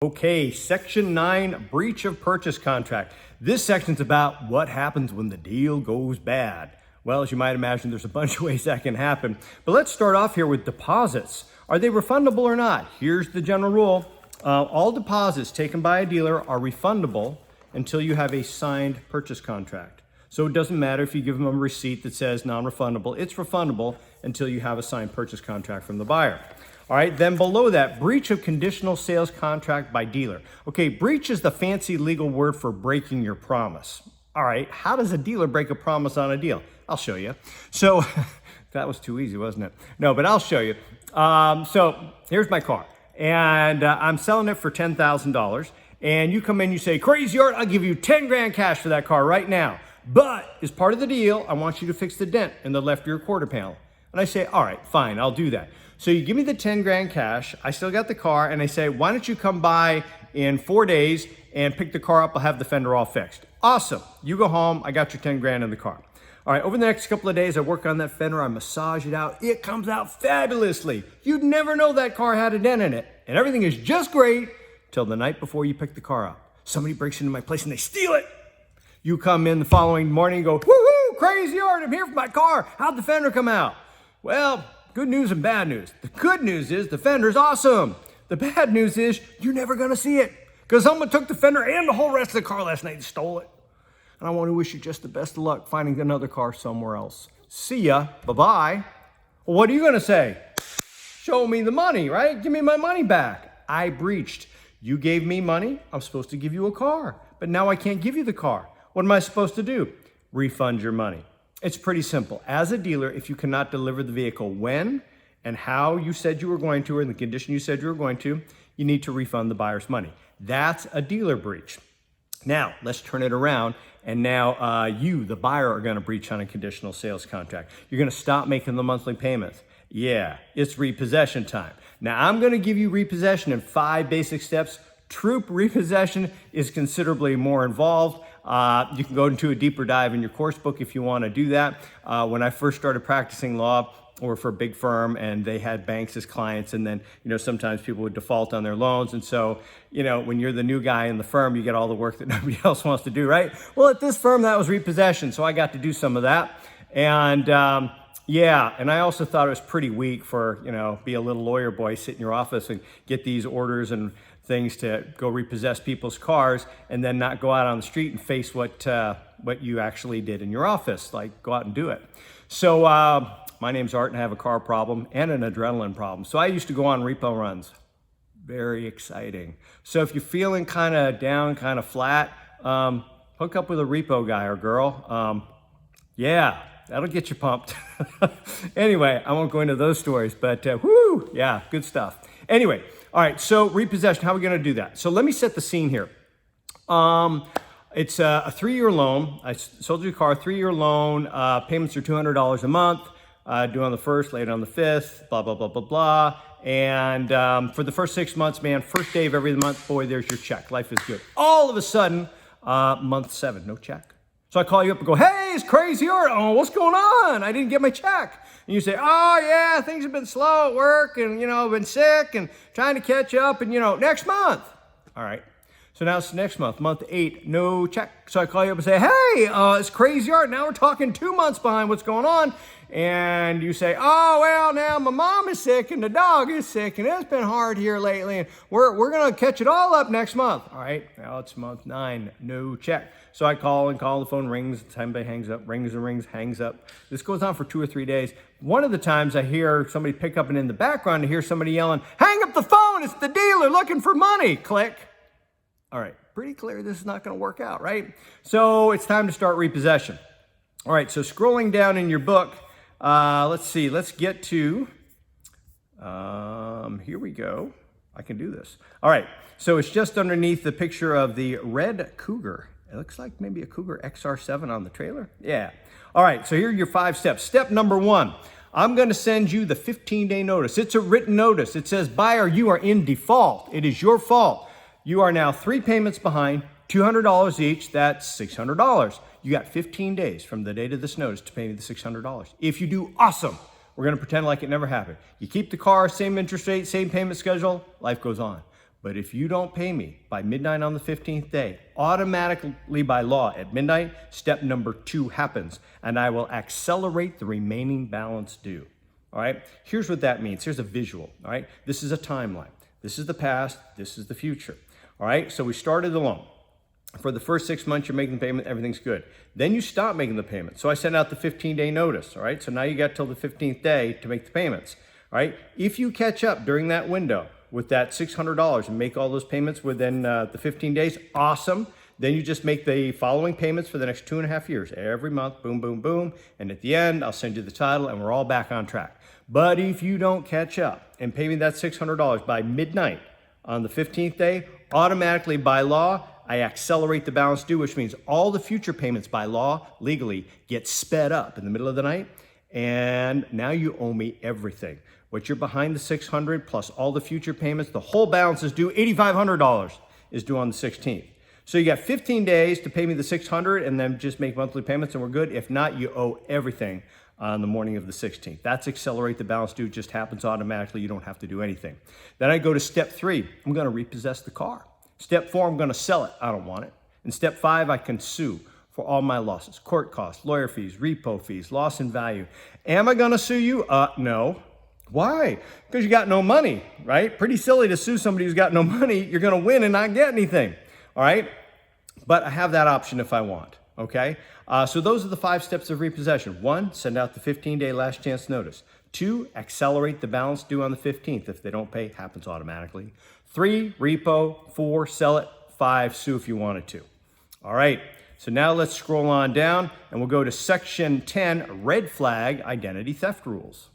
Okay, Section 9, breach of purchase contract. This section's about what happens when the deal goes bad. Well, as you might imagine, there's a bunch of ways that can happen. But let's start off here with deposits. Are they refundable or not? Here's the general rule. All deposits taken by a dealer are refundable until you have a signed purchase contract. So it doesn't matter if you give them a receipt that says non-refundable. It's refundable until you have a signed purchase contract from the buyer. All right, then below that, breach of conditional sales contract by dealer. Okay, breach is the fancy legal word for breaking your promise. All right, how does a dealer break a promise on a deal? I'll show you. So, that was too easy, wasn't it? No, but I'll show you. So, here's my car, and I'm selling it for $10,000, and you come in, you say, Crazy Art, I'll give you 10 grand cash for that car right now. But, as part of the deal, I want you to fix the dent in the left rear quarter panel. And I say, all right, fine, I'll do that. So you give me the 10 grand cash, I still got the car, and I say, why don't you come by in 4 days and pick the car up, I'll have the fender all fixed. Awesome, you go home, I got your 10 grand in the car. All right, over the next couple of days, I work on that fender, I massage it out, it comes out fabulously. You'd never know that car had a dent in it, and everything is just great till the night before you pick the car up. Somebody breaks into my place and they steal it. You come in the following morning and go, woohoo, Crazy Art, I'm here for my car. How'd the fender come out? Well, good news and bad news. The good news is the fender's awesome. The bad news is you're never gonna see it because someone took the fender and the whole rest of the car last night and stole it. And I want to wish you just the best of luck finding another car somewhere else. See ya, bye-bye. Well, what are you gonna say? Show me the money, right? Give me my money back. I breached. You gave me money, I'm supposed to give you a car, but now I can't give you the car. What am I supposed to do? Refund your money. It's pretty simple. As a dealer, if you cannot deliver the vehicle when and how you said you were going to, or in the condition you said you were going to, you need to refund the buyer's money. That's a dealer breach. Now, let's turn it around, and now you, the buyer, are gonna breach on a conditional sales contract. You're gonna stop making the monthly payments. Yeah, it's repossession time. Now, I'm gonna give you repossession in 5 basic steps. Troop repossession is considerably more involved. You can go into a deeper dive in your course book if you want to do that. When I first started practicing law, or for a big firm, and they had banks as clients, and then, sometimes people would default on their loans. And so, when you're the new guy in the firm, you get all the work that nobody else wants to do, right? Well, at this firm, that was repossession, so I got to do some of that. And yeah, and I also thought it was pretty weak for, be a little lawyer boy, sit in your office and get these orders and things to go repossess people's cars and then not go out on the street and face what you actually did in your office, like go out and do it. So my name's Art and I have a car problem and an adrenaline problem. So I used to go on repo runs. Very exciting. So if you're feeling kind of down, kind of flat, hook up with a repo guy or girl. Yeah, that'll get you pumped. Anyway, I won't go into those stories, but whoo, yeah, good stuff. Anyway, all right, so repossession, how are we gonna do that? So let me set the scene here. It's a 3-year loan. I sold you a car, 3-year loan, payments are $200 a month, due on the 1st, late on the 5th, blah, blah, blah, blah, blah. And for the first 6 months, man, first day of every month, boy, there's your check. Life is good. All of a sudden, month 7, no check. So I call you up and go, hey, it's Crazy Art. Oh, what's going on? I didn't get my check. And you say, oh yeah, things have been slow at work and, I've been sick and trying to catch up and, next month. All right. So now it's next month, month 8, no check. So I call you up and say, hey, it's Crazy Art. Now we're talking 2 months behind. What's going on? And you say, oh, well, now my mom is sick and the dog is sick and it's been hard here lately. And we're going to catch it all up next month. All right, now it's month 9, no check. So I call, the phone rings, somebody hangs up, rings and rings, hangs up. This goes on for 2 or 3 days. One of the times I hear somebody pick up and in the background I hear somebody yelling, hang up the phone, it's the dealer looking for money, click. All right, pretty clear this is not going to work out, right? So it's time to start repossession. All right, so scrolling down in your book, let's see, let's get to, here we go. I can do this. All right, so it's just underneath the picture of the red Cougar. It looks like maybe a Cougar XR7 on the trailer. Yeah. All right, so here are your 5 steps. Step number 1, I'm going to send you the 15-day notice. It's a written notice. It says, buyer, you are in default. It is your fault. You are now 3 payments behind, $200 each, that's $600. You got 15 days from the date of this notice to pay me the $600. If you do, awesome. We're gonna pretend like it never happened. You keep the car, same interest rate, same payment schedule, life goes on. But if you don't pay me by midnight on the 15th day, automatically by law at midnight, step number 2 happens, and I will accelerate the remaining balance due. All right, here's what that means. Here's a visual. All right, this is a timeline. This is the past, this is the future. All right, so we started the loan. For the first 6 months, you're making the payment, everything's good. Then you stop making the payment. So I sent out the 15-day notice, all right? So now you got till the 15th day to make the payments, all right? If you catch up during that window with that $600 and make all those payments within the 15 days, awesome. Then you just make the following payments for the next 2.5 years. Every month, boom, boom, boom. And at the end, I'll send you the title and we're all back on track. But if you don't catch up and pay me that $600 by midnight on the 15th day, automatically by law, I accelerate the balance due, which means all the future payments by law, legally, get sped up in the middle of the night. And now you owe me everything. What you're behind the $600 plus all the future payments, the whole balance is due. $8,500 is due on the 16th. So you got 15 days to pay me the $600 and then just make monthly payments and we're good. If not, you owe everything on the morning of the 16th. That's accelerate the balance due. It just happens automatically. You don't have to do anything. Then I go to step 3. I'm going to repossess the car. Step 4, I'm going to sell it. I don't want it. And step 5, I can sue for all my losses, court costs, lawyer fees, repo fees, loss in value. Am I going to sue you? No. Why? Because you got no money, right? Pretty silly to sue somebody who's got no money. You're going to win and not get anything, all right? But I have that option if I want, okay? So those are the 5 steps of repossession. 1, send out the 15-day last chance notice. 2, accelerate the balance due on the 15th. If they don't pay, happens automatically. 3, repo. 4, sell it. 5, sue if you wanted to. All right, so now let's scroll on down and we'll go to section 10, red flag identity theft rules.